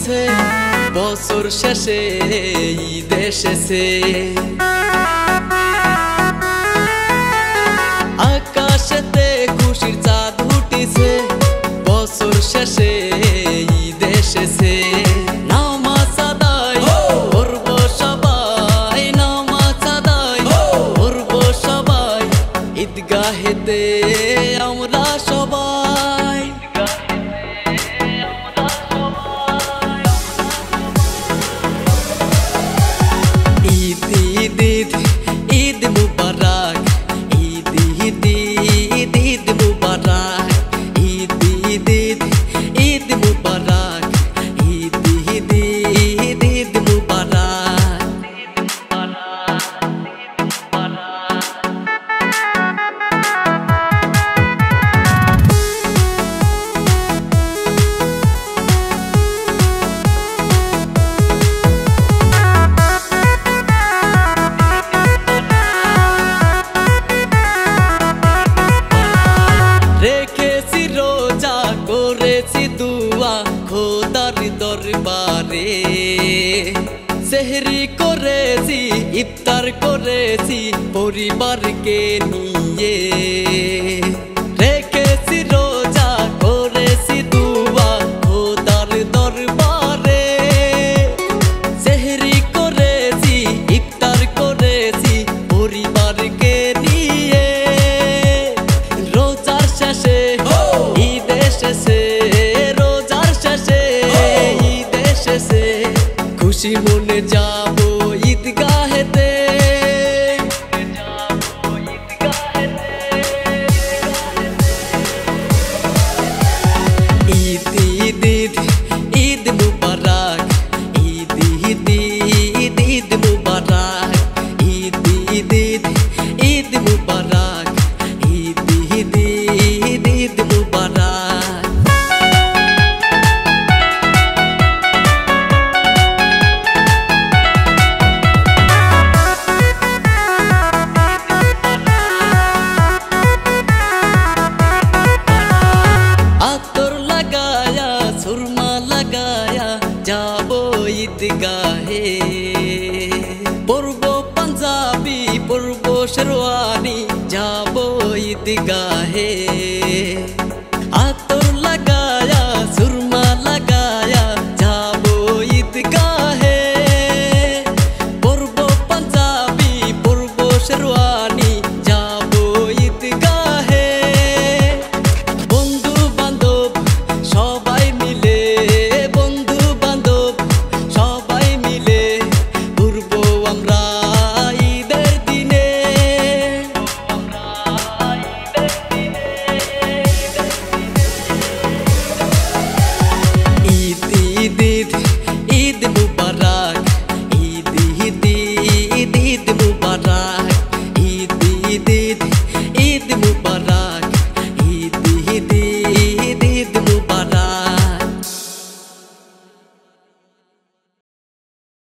ঘুরিছে বছর শেষে ঈদ এসেছে আকাশেতে খুশির চাঁদ উঠিছে বছর শেষে ঈদ এসেছে নামাজ আদায় করব সবাই নামাজ আদায় করব সবাই ঈদগাহেতে আমরা সবাই ঈদ ঈদ ঈদ ঈদ মুবারক ঈদ ঈদ ঈদ ঈদ মুবারক ঈদ ঈদ ঈদ ঈদ মুবারক ঈদ ঈদ ঈদ ঈদ মুবারক রেখেছি রোজা করেছি দুয়া খোদার দরবারে সেহরি করেছি ইফতার করেছি পরিবারকে নিয়ে রেখেছি রোজা করেছি দুয়া খোদার দরবারে সেহরি করেছি ইফতার করেছি পরিবারকে নিয়ে রোজার শেষে ঈদ এসেছে রোজার শেষে ঈদ এসেছে খুশি মনে যাব ঈদগাহেতে ঈদ ঈদ ঈদ ঈদ মুবারক ঈদ ঈদ ঈদ ঈদ মুবারক ঈদ ঈদ ঈদ ঈদ মুবারক ঈদ ঈদ ঈদ ঈদ মুবারক আতর লাগায়া সুরমা লাগায়া যাবো ঈদগাহে পরবো পাঞ্জাবি পরবো শেরওয়ানি যাবো ঈদগাহে